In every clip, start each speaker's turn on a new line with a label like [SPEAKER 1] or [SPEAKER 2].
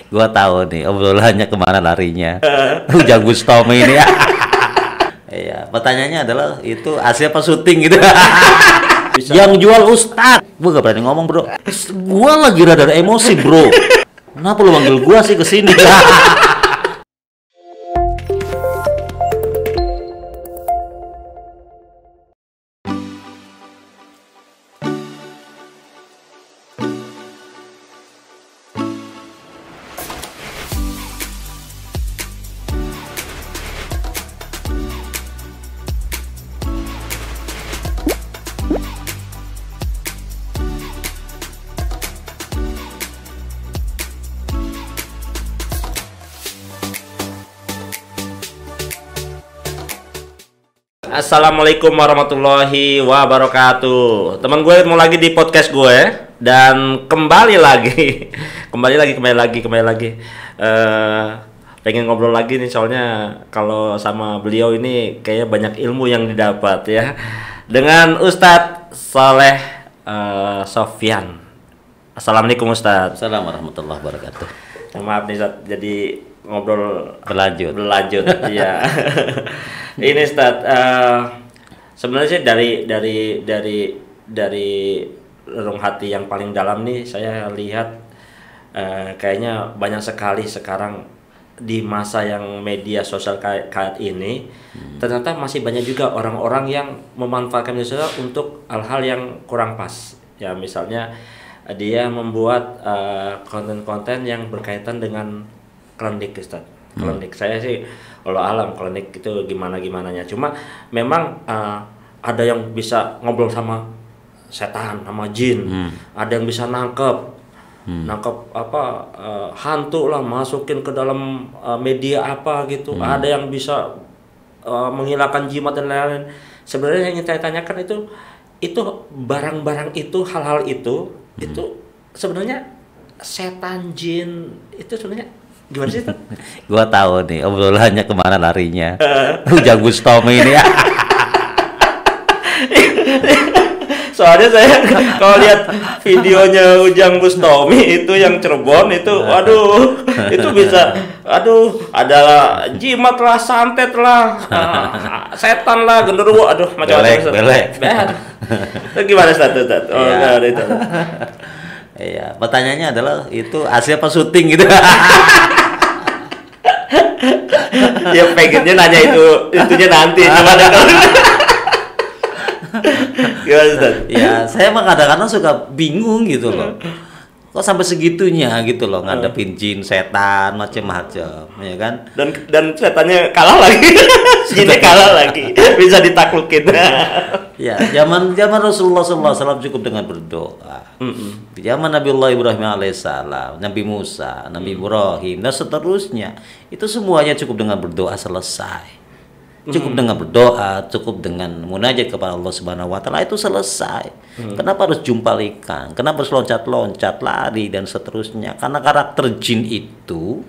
[SPEAKER 1] Gua tahu nih obrolannya kemana larinya. Ujang Bustomi ini. Iya, pertanyaannya adalah itu asli apa syuting gitu. Yang jual Ustad. Gua gak berani ngomong, Bro. Gua lagi rada emosi, Bro. Kenapa lu manggil gua sih ke sini?
[SPEAKER 2] Assalamualaikum warahmatullahi wabarakatuh. Teman gue mau lagi di podcast gue dan kembali lagi. Pengen ngobrol lagi nih soalnya kalau sama beliau ini kayaknya banyak ilmu yang didapat ya. Dengan Ustadz Saleh Sofyan. Assalamualaikum Ustadz.
[SPEAKER 1] Assalamualaikum warahmatullahi wabarakatuh.
[SPEAKER 2] Maaf nih Ustadz, jadi ngobrol berlanjut ya. Ini Ustadz, sebenarnya sih dari relung hati yang paling dalam nih saya lihat kayaknya banyak sekali sekarang di masa yang media sosial kayak ini ternyata masih banyak juga orang-orang yang memanfaatkan media sosial untuk hal-hal yang kurang pas ya, misalnya dia membuat konten-konten yang berkaitan dengan klinik Ustadz. Klinik saya sih kalau alam klinik itu gimananya, cuma memang ada yang bisa ngobrol sama setan, sama jin, ada yang bisa nangkep hantu lah, masukin ke dalam media apa gitu, ada yang bisa menghilangkan jimat dan lain-lain. Sebenarnya yang saya tanyakan itu barang-barang itu, hal-hal itu sebenarnya setan, jin itu sebenarnya gimana sih?
[SPEAKER 1] Gua tahu nih obrolannya kemana larinya. Ujang Bustomi ini.
[SPEAKER 2] Soalnya saya kalau lihat videonya Ujang Bustomi itu yang Cirebon itu, waduh, itu bisa, adalah jimat lah, santet lah, setan lah, genderuwo, macam-macam.
[SPEAKER 1] Belek.
[SPEAKER 2] Itu gimana status? Itu.
[SPEAKER 1] Iya, pertanyaannya adalah itu asli apa syuting gitu.
[SPEAKER 2] Ya pengennya nanya itunya nanti. Gimana Ustaz?
[SPEAKER 1] Ya, saya mah kadang-kadang suka bingung gitu loh. Kok sampai segitunya gitu loh ngadepin jin, setan, macam-macam, ya kan?
[SPEAKER 2] Dan setannya kalah lagi. Jinnya kalah lagi. Bisa ditaklukin.
[SPEAKER 1] Ya, zaman Rasulullah SAW cukup dengan berdoa. Di zaman Nabiullah Ibrahim alaihissalam, Nabi Musa, Nabi Ibrahim dan seterusnya, itu semuanya cukup dengan berdoa selesai. Cukup dengan berdoa, cukup dengan munajat kepada Allah Subhanahu wa taala itu selesai. Kenapa harus jumpa ikan? Kenapa harus loncat-loncat, lari dan seterusnya? Karena karakter jin itu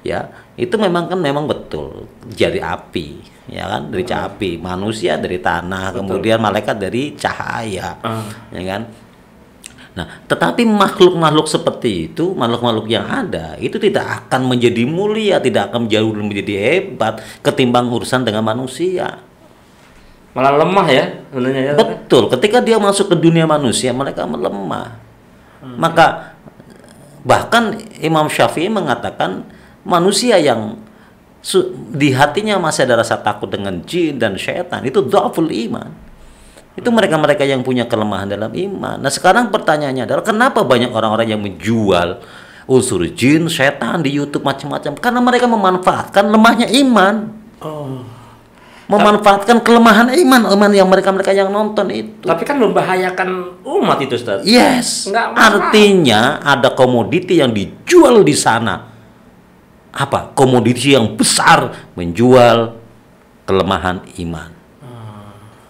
[SPEAKER 1] ya, itu memang betul dari api, ya kan? Dari api, manusia dari tanah, kemudian malaikat dari cahaya. Ya kan? Nah, tetapi makhluk-makhluk seperti itu, makhluk-makhluk yang ada, itu tidak akan menjadi mulia, tidak akan menjadi hebat ketimbang urusan dengan manusia.
[SPEAKER 2] Malah lemah ya sebenarnya ya.
[SPEAKER 1] Betul, ketika dia masuk ke dunia manusia, mereka melemah. Maka bahkan Imam Syafi'i mengatakan manusia yang di hatinya masih ada rasa takut dengan jin dan syaitan, itu dhaful iman. Itu mereka-mereka yang punya kelemahan dalam iman. Nah, sekarang pertanyaannya adalah kenapa banyak orang-orang yang menjual unsur jin, setan di YouTube macam-macam? Karena mereka memanfaatkan lemahnya iman. Memanfaatkan kelemahan iman yang mereka yang nonton itu.
[SPEAKER 2] Tapi kan membahayakan umat itu, Ustaz.
[SPEAKER 1] Yes. Artinya ada komoditi yang dijual di sana. Apa? Komoditi yang besar menjual kelemahan iman.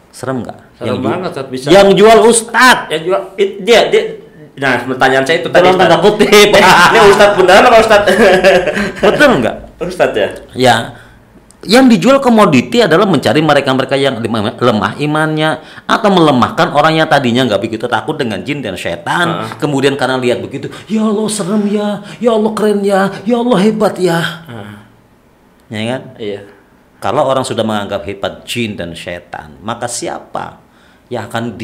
[SPEAKER 1] Serem nggak?
[SPEAKER 2] Serem banget, Ustaz, bisa.
[SPEAKER 1] Yang jual Ustadz.
[SPEAKER 2] Yang jual dia. Nah, pertanyaan saya itu tadi.
[SPEAKER 1] Tanda kutip.
[SPEAKER 2] Ini Ustadz beneran apa Ustadz?
[SPEAKER 1] Betul nggak?
[SPEAKER 2] Ustadz ya.
[SPEAKER 1] Ya. yang dijual komoditi adalah mencari mereka-mereka yang lemah imannya atau melemahkan orang yang tadinya nggak begitu takut dengan jin dan setan. Kemudian karena lihat begitu, ya Allah serem ya Allah keren ya Allah hebat ya. Ya kan?
[SPEAKER 2] Iya.
[SPEAKER 1] Kalau orang sudah menganggap hebat jin dan setan, maka siapa yang akan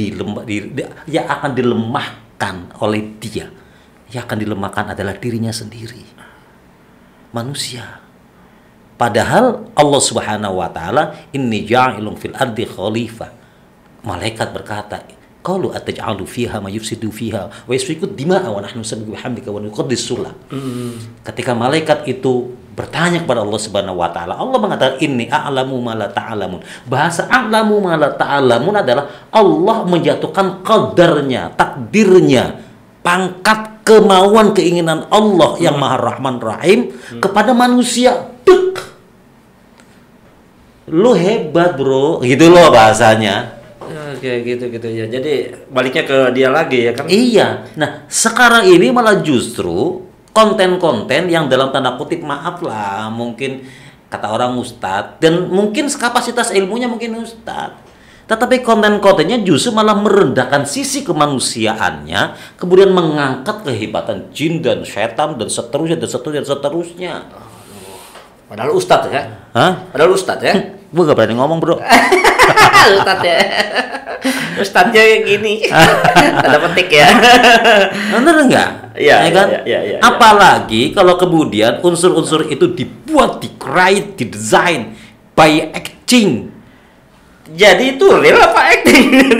[SPEAKER 1] dilemahkan oleh dia? Yang akan dilemahkan adalah dirinya sendiri, manusia. Padahal Allah Subhanahu wa taala, inni ja'ilun fil ardi khalifah. Malaikat berkata, qalu ataj'alu fiha ma yufsidu fiha wa yasfiku dima'a wa nahnu nusabbihu bihamdika wa nuqaddisu lak. Ketika malaikat itu bertanya kepada Allah Subhanahu wa taala, Allah mengatakan inni a'lamu ma la ta'lamun. Bahasa a'lamu ma la ta'lamun adalah Allah menjatuhkan qadarnya, takdirnya, pangkat kemauan keinginan Allah yang Maha Rahman Rahim kepada manusia. Lu hebat bro, gitu loh bahasanya.
[SPEAKER 2] Oke, gitu ya. Jadi baliknya ke dia lagi ya kan?
[SPEAKER 1] Iya. Nah sekarang ini malah justru konten-konten yang dalam tanda kutip maaf lah, mungkin kata orang ustadz, dan mungkin kapasitas ilmunya mungkin ustadz, tetapi konten-kontennya justru malah merendahkan sisi kemanusiaannya, kemudian mengangkat kehebatan jin dan setan dan seterusnya.
[SPEAKER 2] Padahal ustadz ya?
[SPEAKER 1] Hah?
[SPEAKER 2] Padahal ustadz ya?
[SPEAKER 1] Gue gak berani ngomong bro.
[SPEAKER 2] Ustadz ya? Ustadznya gini. Tanda petik ya?
[SPEAKER 1] Bener nggak?
[SPEAKER 2] Iya kan? Ya.
[SPEAKER 1] Apalagi kalau kemudian unsur-unsur itu dibuat, di-create, didesain by acting. Jadi itu real apa acting?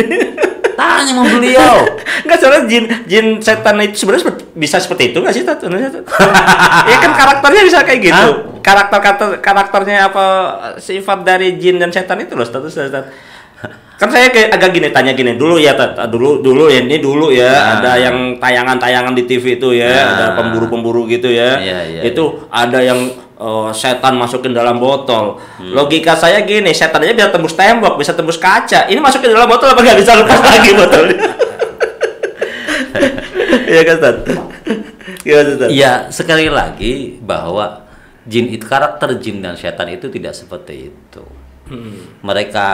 [SPEAKER 1] Tanya sama beliau.
[SPEAKER 2] Enggak, soalnya jin setan itu sebenarnya bisa seperti itu nggak sih? Ya kan karakternya bisa kayak gitu. Karakternya apa, sifat dari jin dan setan itu loh, status. Kan saya kayak agak tanya gini dulu ya, dulu ya, ini dulu ya, ada yang tayangan di TV itu ya, ada pemburu gitu ya. Itu ada yang setan masukin dalam botol. Logika saya gini, setan aja bisa tembus tembok, bisa tembus kaca. Ini masukin dalam botol apa nggak bisa lepas lagi botolnya? Iya kan, Ustaz?
[SPEAKER 1] Iya, sekali lagi bahwa karakter jin dan setan itu tidak seperti itu. Mereka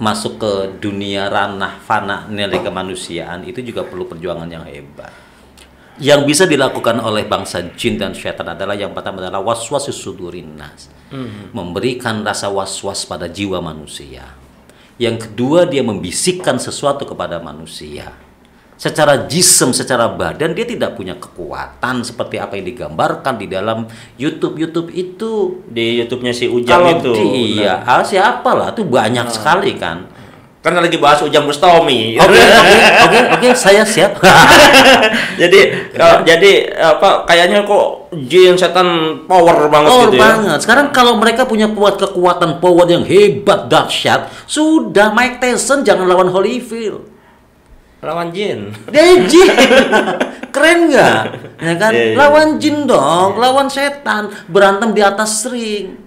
[SPEAKER 1] masuk ke dunia ranah fana nilai kemanusiaan itu juga perlu perjuangan yang hebat. Yang bisa dilakukan oleh bangsa jin dan setan adalah yang pertama adalah waswasus sudurin nas, memberikan rasa waswas pada jiwa manusia. Yang kedua, dia membisikkan sesuatu kepada manusia. Secara jism, secara badan dia tidak punya kekuatan seperti apa yang digambarkan di dalam YouTube itu.
[SPEAKER 2] Di YouTube-nya si Ujang itu.
[SPEAKER 1] Iya, siapa lah, itu banyak sekali kan.
[SPEAKER 2] Kan lagi bahas Ujang Bustami.
[SPEAKER 1] Oke, saya siap.
[SPEAKER 2] jadi apa, kayaknya kok jin setan power banget gitu ya.
[SPEAKER 1] Banget. Sekarang kalau mereka punya kekuatan power yang hebat, dahsyat, sudah Mike Tyson jangan lawan Holyfield.
[SPEAKER 2] Lawan jin.
[SPEAKER 1] Dia jin. Keren nggak? Ya kan? Lawan jin dong, lawan setan, berantem di atas ring.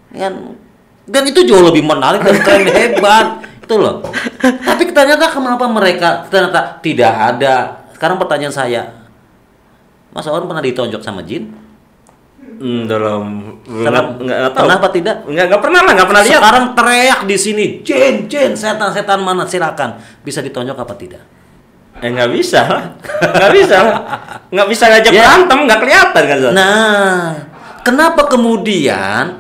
[SPEAKER 1] Kan? Dan itu jauh lebih menarik dan keren, hebat. Itu loh. Tapi ternyata kenapa mereka ternyata tidak ada. Sekarang pertanyaan saya, Mas Awan pernah ditonjok sama jin?
[SPEAKER 2] Nggak tahu.
[SPEAKER 1] Kenapa tidak?
[SPEAKER 2] Nggak pernah lihat.
[SPEAKER 1] Sekarang teriak di sini, jin, setan mana, silakan. Bisa ditonjok apa tidak?
[SPEAKER 2] Nggak bisa ngajak berantem, nggak kelihatan kan?
[SPEAKER 1] Nah, kenapa kemudian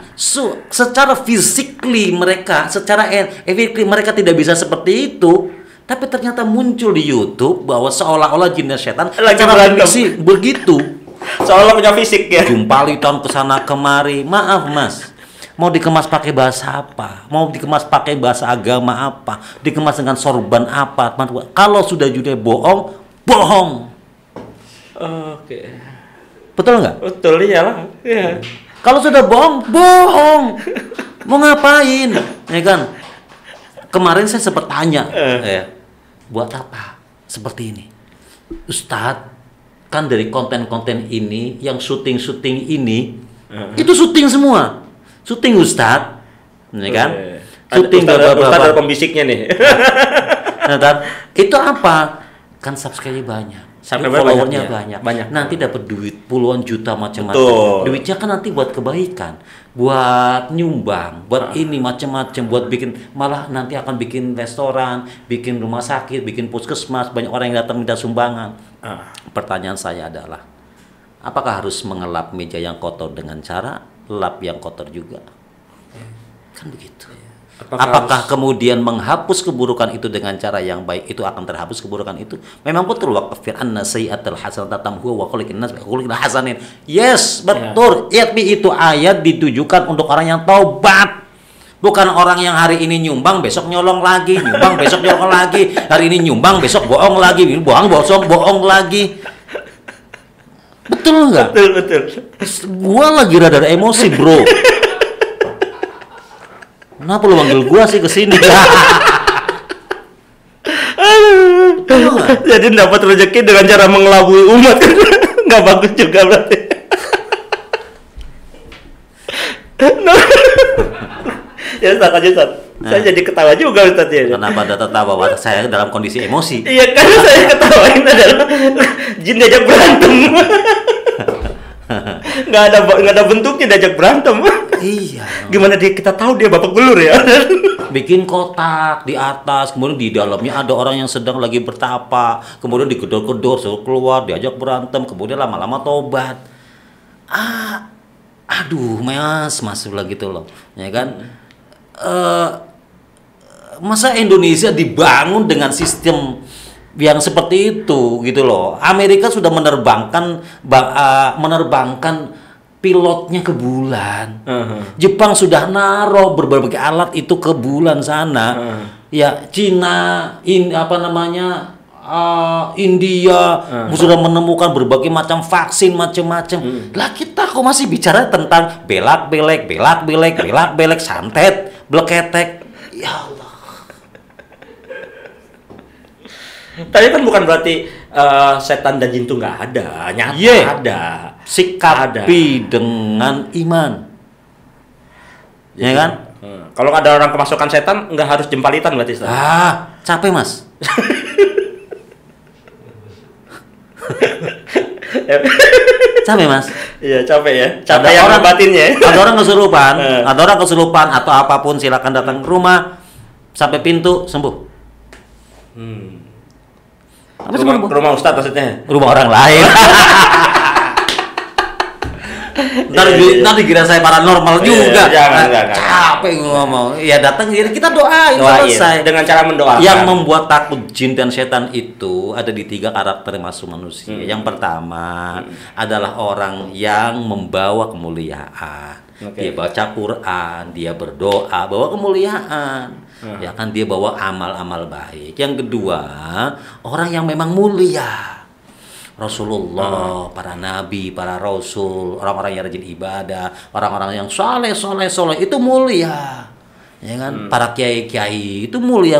[SPEAKER 1] secara physically mereka, secara ethically mereka tidak bisa seperti itu? Tapi ternyata muncul di YouTube bahwa seolah-olah jin dan setan secara fisik begitu.
[SPEAKER 2] Seolah punya fisik ya.
[SPEAKER 1] Jumpalitan kesana kemari. Maaf Mas, mau dikemas pakai bahasa apa? Mau dikemas pakai bahasa agama apa? Dikemas dengan sorban apa? Kalau sudah judulnya bohong.
[SPEAKER 2] Oke.
[SPEAKER 1] Betul nggak?
[SPEAKER 2] Betul, iyalah. Iya.
[SPEAKER 1] Kalau sudah bohong. Mau ngapain? Ya kan? Kemarin saya sempat tanya, buat apa seperti ini? Ustadz, kan dari konten-konten ini, yang syuting ini, itu syuting semua. Syuting Ustadz, ya kan? Syuting
[SPEAKER 2] Ustadz ada pembisiknya nih.
[SPEAKER 1] Nah, itu apa? Kan subscribe banyak. followernya
[SPEAKER 2] banyak,
[SPEAKER 1] banyak. Nanti dapat duit puluhan juta macam-macam.
[SPEAKER 2] Betul.
[SPEAKER 1] Duitnya kan nanti buat kebaikan, buat nyumbang, buat ini macam-macam, buat bikin, malah nanti akan bikin restoran, bikin rumah sakit, bikin puskesmas, banyak orang yang datang minta sumbangan. Pertanyaan saya adalah, apakah harus mengelap meja yang kotor dengan cara lap yang kotor juga? Kan begitu. Apakah kemudian menghapus keburukan itu dengan cara yang baik itu akan terhapus keburukan itu? Memang betul, waqfir anna sayyi'atal hasanata tamhu wa khuluqin nas bi khuluqin hasanin. Yes, betul. Tapi itu ayat ditujukan untuk orang yang taubat. Bukan orang yang hari ini nyumbang, besok nyolong lagi, nyumbang besok nyolong lagi, hari ini nyumbang, besok bohong lagi, bohong lagi. Betul nggak?
[SPEAKER 2] Betul.
[SPEAKER 1] Gua lagi rada emosi, bro. Kenapa lu manggil gua sih kesini?
[SPEAKER 2] Jadi dapat rezeki dengan cara mengelabui umat. Nggak bagus juga berarti. Ya Ustaz, aja Ustaz. Saya jadi ketawa juga Ustaz ya.
[SPEAKER 1] Kenapa ada tertawa? Saya dalam kondisi emosi.
[SPEAKER 2] Iya, karena saya ketawain adalah jin diajak berantem. Nggak ada bentuknya diajak berantem.
[SPEAKER 1] Iya.
[SPEAKER 2] Gimana kita tahu dia babak belur ya?
[SPEAKER 1] Bikin kotak di atas, kemudian di dalamnya ada orang yang sedang lagi bertapa, kemudian digedor-gedor, suruh keluar, diajak berantem, kemudian lama-lama tobat. Aduh, mas gitu loh, ya kan? Masa Indonesia dibangun dengan sistem yang seperti itu gitu loh. Amerika sudah menerbangkan pilotnya ke bulan. Jepang sudah naruh berbagai alat itu ke bulan sana. Ya, Cina, India sudah menemukan berbagai macam vaksin macam-macam. Lah kita kok masih bicara tentang belak-belek, santet, bleketek. Ya Allah.
[SPEAKER 2] Tapi kan bukan berarti setan dan jin itu nggak ada, nyata ada.
[SPEAKER 1] Sikapi dengan iman, ya kan?
[SPEAKER 2] Kalau ada orang kemasukan setan, nggak harus jempalitan berarti.
[SPEAKER 1] Capek mas. Capek mas.
[SPEAKER 2] Iya capek ya. Capek yang batinnya.
[SPEAKER 1] Ada orang kesurupan atau apapun, silakan datang ke rumah sampai pintu sembuh.
[SPEAKER 2] Rumah Ustadz maksudnya?
[SPEAKER 1] Rumah orang lain. Ntar dikira saya paranormal juga.
[SPEAKER 2] Jangan.
[SPEAKER 1] Capek ngomong. Ya datang, kita doain selesai.
[SPEAKER 2] Dengan cara mendoakan.
[SPEAKER 1] Yang membuat takut jin dan setan itu ada di 3 karakter masuk manusia. Yang pertama adalah orang yang membawa kemuliaan. Dia baca Quran, dia berdoa, bawa kemuliaan. Ya kan, dia bawa amal-amal baik. Yang kedua, orang yang memang mulia. Rasulullah, para nabi, para rasul, orang-orang yang rajin ibadah, orang-orang yang soleh itu mulia, ya kan? Para kiai itu mulia.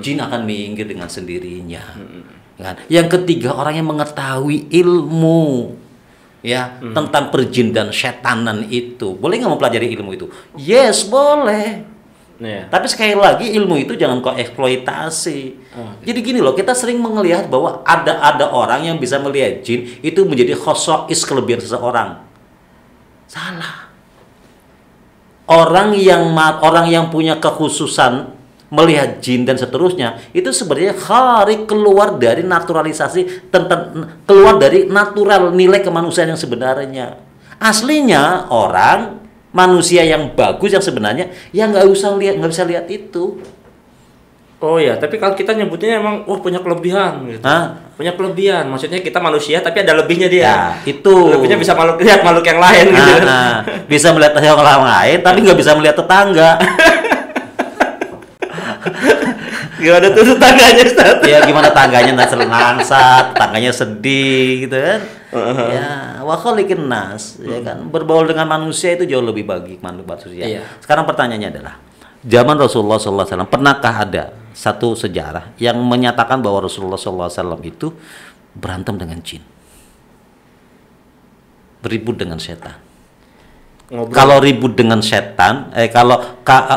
[SPEAKER 1] Jin akan minggir dengan sendirinya, kan? Yang ketiga, orang yang mengetahui ilmu, ya, tentang perjin dan setanan itu. Boleh nggak mempelajari ilmu itu? Yes, boleh. Tapi sekali lagi ilmu itu jangan kau eksploitasi. Jadi gini loh, kita sering melihat bahwa ada orang yang bisa melihat jin itu menjadi khosois, kelebihan seseorang. Salah. Orang yang punya kekhususan melihat jin dan seterusnya itu sebenarnya keluar dari naturalisasi, keluar dari natural nilai kemanusiaan yang sebenarnya. Aslinya manusia yang bagus yang sebenarnya yang nggak bisa lihat itu.
[SPEAKER 2] Oh ya, tapi kalau kita nyebutnya emang punya kelebihan gitu. Punya kelebihan, maksudnya kita manusia tapi ada lebihnya dia.
[SPEAKER 1] Ya, itu.
[SPEAKER 2] Lebihnya bisa lihat makhluk yang lain gitu.
[SPEAKER 1] Bisa melihat orang lain tapi nggak bisa melihat tetangga.
[SPEAKER 2] Gimana tuh tetangganya, Ustaz?
[SPEAKER 1] Ya gimana tangganya nangsat, tangganya sedih gitu kan. Ya, wa khaliqin nas, ya kan. Berbaur dengan manusia itu jauh lebih baik manusia. Iya. Sekarang pertanyaannya adalah, zaman Rasulullah SAW pernahkah ada satu sejarah yang menyatakan bahwa Rasulullah SAW itu berantem dengan jin, beribut dengan setan? Kalau ribut dengan setan,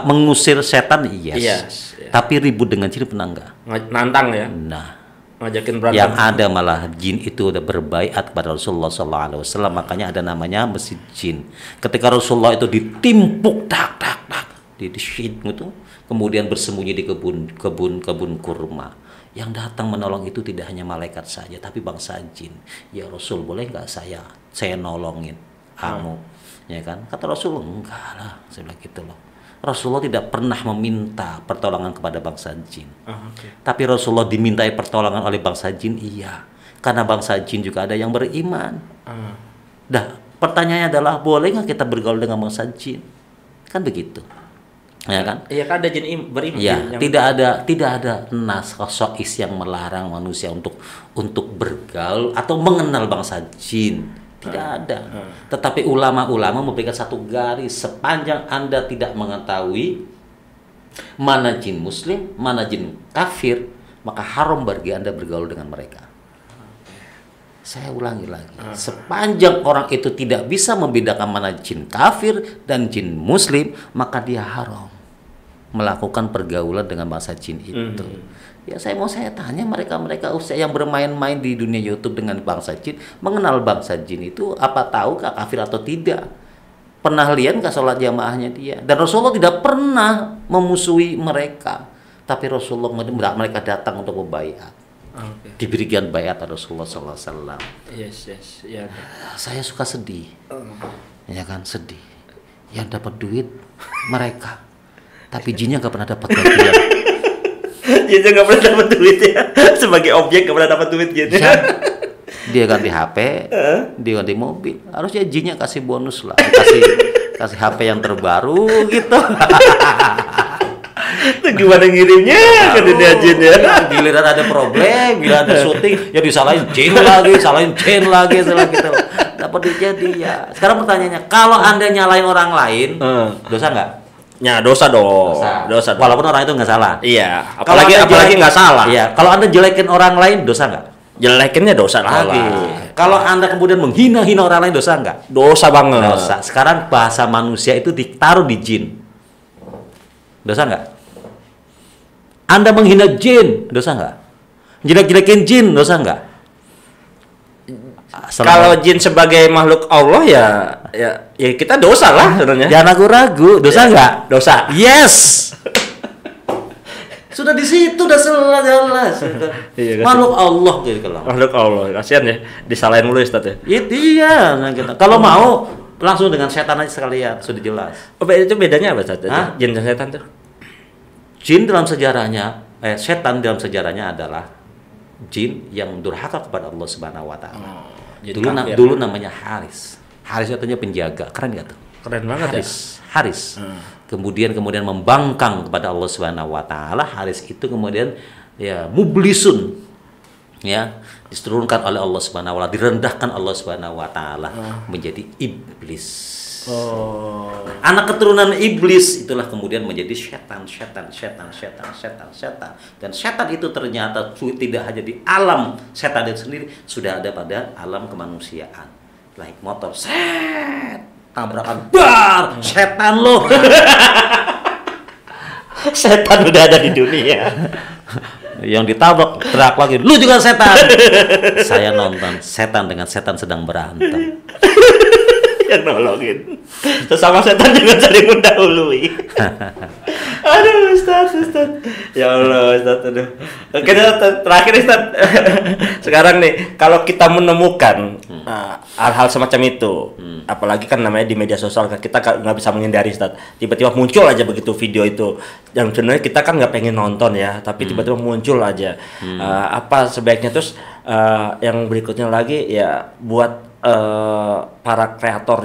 [SPEAKER 1] mengusir setan, yes. Tapi ribut dengan jin pernah enggak?
[SPEAKER 2] Nantang ya.
[SPEAKER 1] Nah,
[SPEAKER 2] ngajakin berantem.
[SPEAKER 1] Yang ada malah jin itu udah berbaiat kepada Rasulullah SAW. Makanya ada namanya masjid jin. Ketika Rasulullah itu ditimpuk tak di syid itu, kemudian bersembunyi di kebun kurma. Yang datang menolong itu tidak hanya malaikat saja, tapi bangsa jin. Ya Rasul, boleh nggak saya nolongin kamu? Ya kan? Kata Rasul, enggak lah, saya bilang gitu loh. Rasulullah tidak pernah meminta pertolongan kepada bangsa jin. Tapi Rasulullah dimintai pertolongan oleh bangsa jin, iya. Karena bangsa jin juga ada yang beriman. Dah, pertanyaannya adalah, boleh nggak kita bergaul dengan bangsa jin? Kan begitu. Ya kan?
[SPEAKER 2] Iya kan ada jin beriman.
[SPEAKER 1] Ya, tidak ada nas khosois yang melarang manusia untuk bergaul atau mengenal bangsa jin. Tidak ada. Tetapi ulama-ulama memberikan satu garis, sepanjang Anda tidak mengetahui mana jin muslim, mana jin kafir, maka haram bagi Anda bergaul dengan mereka. Saya ulangi lagi. Sepanjang orang itu tidak bisa membedakan mana jin kafir dan jin muslim, maka dia haram melakukan pergaulan dengan bangsa jin itu. Ya saya tanya mereka yang bermain-main di dunia YouTube dengan bangsa jin, mengenal bangsa jin itu apa tahu kafir atau tidak? Pernah lihat nggak sholat jamaahnya dia? Dan Rasulullah tidak pernah memusuhi mereka, tapi Rasulullah mereka datang untuk membaiat. Diberikan baiat Rasulullah SAW.
[SPEAKER 2] Yes, ya.
[SPEAKER 1] Saya suka sedih, ya kan, sedih. Yang dapat duit mereka, tapi jinnya nggak pernah dapat bagian.
[SPEAKER 2] Jinnya nggak pernah dapat duit ya, sebagai objek nggak pernah dapat duit gitu.
[SPEAKER 1] Ya. Dia ganti HP, dia ganti mobil. Harusnya jinnya kasih bonus lah, kasih HP yang terbaru gitu.
[SPEAKER 2] Itu gimana ngirimnya ke dunia jin ya?
[SPEAKER 1] Giliran ada problem, giliran ada syuting, ya disalahin jin lagi, gitu. Dapat duitnya dia. Sekarang pertanyaannya, kalau Anda nyalain orang lain, dosa nggak?
[SPEAKER 2] Ya dosa dong. Dosa.
[SPEAKER 1] Walaupun orang itu nggak salah.
[SPEAKER 2] Iya. Apalagi nggak salah.
[SPEAKER 1] Iya. Kalau Anda jelekin orang lain, dosa nggak?
[SPEAKER 2] Jelekinnya dosa lagi.
[SPEAKER 1] Kalau Anda kemudian menghina orang lain, dosa nggak?
[SPEAKER 2] Dosa banget.
[SPEAKER 1] Dosa. Sekarang bahasa manusia itu ditaruh di jin. Dosa nggak? Anda menghina jin, dosa nggak? Jelek-jelekin jin, dosa nggak?
[SPEAKER 2] Kalau jin sebagai makhluk Allah ya kita dosa lah sebenarnya.
[SPEAKER 1] Jangan ragu-ragu, dosa nggak?
[SPEAKER 2] Dosa.
[SPEAKER 1] Yes. Sudah di situ udah jelas.
[SPEAKER 2] Iya,
[SPEAKER 1] makhluk Allah gitu kalau.
[SPEAKER 2] Makhluk Allah, kasihan ya, disalahin mulu Ustaz ya.
[SPEAKER 1] Iya, nah kita. Kalau mau langsung dengan setan aja sekalian, sudah jelas.
[SPEAKER 2] Oh, itu bedanya apa Ustaz? Jin dan setan tuh?
[SPEAKER 1] Jin dalam sejarahnya, setan dalam sejarahnya adalah jin yang durhaka kepada Allah Subhanahu wa taala. Dulu namanya Haris. Haris artinya penjaga. Keren gak tuh?
[SPEAKER 2] Keren banget
[SPEAKER 1] Haris. Kemudian membangkang kepada Allah Subhanahu wa taala. Haris itu kemudian ya mublisun. Ya, diturunkan oleh Allah Subhanahu wa taala, direndahkan Allah Subhanahu wa taala menjadi iblis. Anak keturunan iblis itulah kemudian menjadi setan. Dan setan itu ternyata tidak hanya di alam setan itu sendiri, sudah ada pada alam kemanusiaan. Naik motor, tabrakan, setan loh.
[SPEAKER 2] Setan udah ada di dunia.
[SPEAKER 1] Yang ditabrak teriak lagi, lu juga setan. Saya nonton setan dengan setan sedang berantem.
[SPEAKER 2] Yang nolongin sesama setan juga saling mendahului. Aduh Ustaz. Ya Allah Ustaz, aduh. Oke, terakhir Ustaz. Sekarang nih, kalau kita menemukan hal-hal semacam itu, apalagi kan namanya di media sosial, kita nggak bisa menghindari Ustaz. Tiba-tiba muncul aja begitu video itu, yang sebenarnya kita kan nggak pengen nonton ya, tapi tiba-tiba muncul aja. Apa sebaiknya terus yang berikutnya lagi ya buat para kreator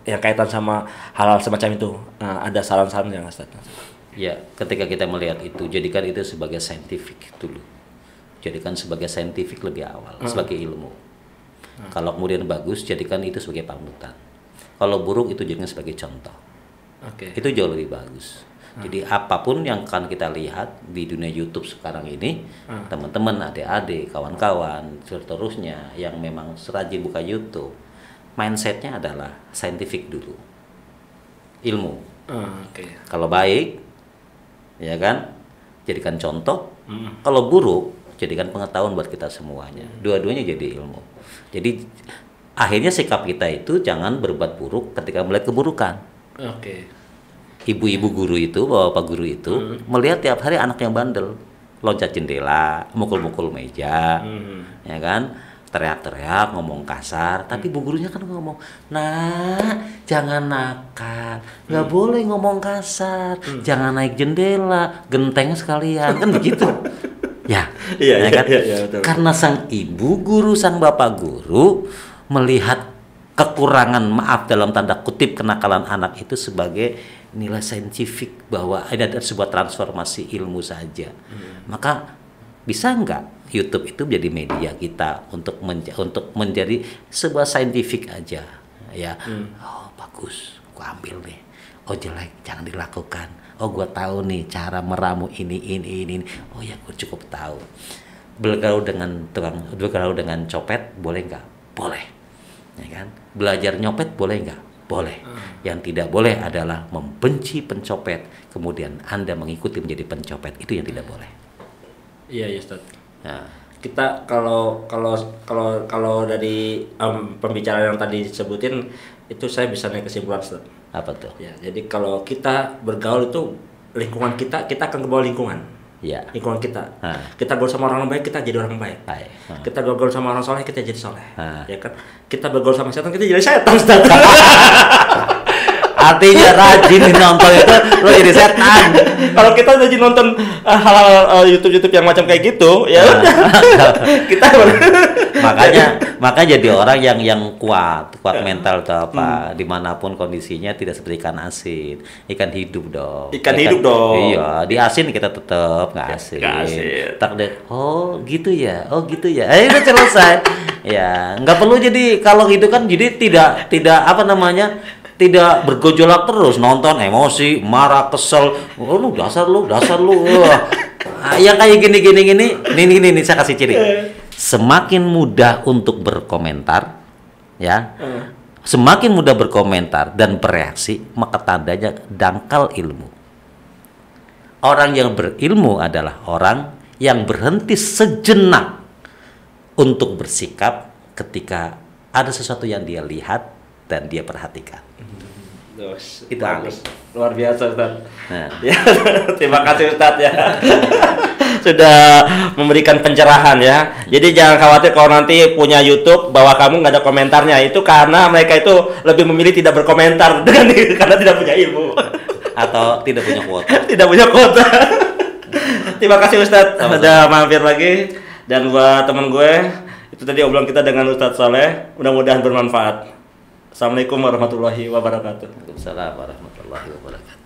[SPEAKER 2] yang kaitan sama hal-hal semacam itu, ada saran-saran yang Ustaz?
[SPEAKER 1] Ya, ketika kita melihat itu, jadikan itu sebagai saintifik dulu. Jadikan sebagai saintifik lebih awal, sebagai ilmu. Kalau kemudian bagus, jadikan itu sebagai panutan. Kalau buruk, itu jadikan sebagai contoh. Itu jauh lebih bagus. Jadi apapun yang akan kita lihat di dunia YouTube sekarang ini, teman-teman, adik-adik, kawan-kawan, seterusnya yang memang serajin buka YouTube, mindsetnya adalah saintifik dulu, ilmu. Kalau baik, ya kan, jadikan contoh. Kalau buruk, jadikan pengetahuan buat kita semuanya. Dua-duanya jadi ilmu. Jadi akhirnya sikap kita itu jangan berbuat buruk ketika melihat keburukan.
[SPEAKER 2] Oke.
[SPEAKER 1] Ibu-ibu guru itu, bapak guru itu melihat tiap hari anak yang bandel, loncat jendela, mukul-mukul meja, ya kan, teriak-teriak, ngomong kasar. Tapi bu gurunya kan ngomong, nah jangan nakal, nggak boleh ngomong kasar, jangan naik jendela, genteng sekalian, kan begitu. Ya,
[SPEAKER 2] Iya,
[SPEAKER 1] ya kan?
[SPEAKER 2] iya, betul.
[SPEAKER 1] Karena sang ibu guru, sang bapak guru melihat kekurangan, maaf dalam tanda kutip, kenakalan anak itu sebagai nilai saintifik bahwa ada sebuah transformasi ilmu saja. Maka bisa nggak YouTube itu menjadi media kita untuk menjadi sebuah saintifik aja, ya. Oh bagus, gua ambil nih. Oh jelek, jangan dilakukan. Oh gua tahu nih cara meramu ini. Oh ya gua cukup tahu. Bergaul dengan copet boleh nggak? Boleh, ya kan? Belajar nyopet boleh nggak? Boleh. Yang tidak boleh adalah membenci pencopet, kemudian Anda mengikuti menjadi pencopet. Itu yang tidak boleh.
[SPEAKER 2] Iya, Ustaz.
[SPEAKER 1] Nah,
[SPEAKER 2] Kita kalau dari pembicaraan yang tadi disebutin itu saya bisa naik kesimpulan, Ustaz.
[SPEAKER 1] apa tuh?
[SPEAKER 2] Ya, jadi kalau kita bergaul itu lingkungan kita akan ke bawah lingkungan.
[SPEAKER 1] Ya.
[SPEAKER 2] Lingkungan kita.
[SPEAKER 1] Nah.
[SPEAKER 2] Kita bergaul sama orang baik, kita jadi orang baik.
[SPEAKER 1] Baik.
[SPEAKER 2] Kita bergaul sama orang soleh, kita jadi soleh.
[SPEAKER 1] Nah.
[SPEAKER 2] Ya kan? Kita bergaul sama setan, kita jadi setan, Ustaz.
[SPEAKER 1] Artinya rajin nonton itu lo jadi setan.
[SPEAKER 2] Kalau kita udah nonton hal-hal YouTube yang macam kayak gitu, ya udah. Kita
[SPEAKER 1] makanya jadi orang yang kuat mental atau apa, dimanapun kondisinya tidak seperti ikan asin. Ikan hidup dong.
[SPEAKER 2] Ikan hidup dong.
[SPEAKER 1] Iya, di asin kita tetap nggak asin.
[SPEAKER 2] Nggak asin.
[SPEAKER 1] Oh gitu ya. Udah selesai. Ya, nggak perlu jadi kalau gitu kan jadi tidak apa namanya? Tidak bergejolak terus, nonton emosi, marah, kesel. Oh, lu dasar lu. Wah. Yang kayak gini saya kasih ciri. Semakin mudah untuk berkomentar, ya. Semakin mudah berkomentar dan bereaksi, maka tandanya dangkal ilmu. Orang yang berilmu adalah orang yang berhenti sejenak untuk bersikap ketika ada sesuatu yang dia lihat dan dia perhatikan.
[SPEAKER 2] Itu bagus. Luar biasa, Ustaz.
[SPEAKER 1] Nah.
[SPEAKER 2] Ya, terima kasih Ustaz ya. Sudah memberikan pencerahan ya. Jadi jangan khawatir kalau nanti punya YouTube bahwa kamu nggak ada komentarnya. Itu karena mereka itu lebih memilih tidak berkomentar karena tidak punya ilmu
[SPEAKER 1] Atau tidak punya kuota.
[SPEAKER 2] Tidak punya kuota. Terima kasih Ustaz sudah mampir lagi. Dan buat teman gue, itu tadi obrolan kita dengan Ustaz Saleh. Mudah-mudahan bermanfaat. Assalamualaikum warahmatullahi wabarakatuh.
[SPEAKER 1] Waalaikumsalam warahmatullahi wabarakatuh.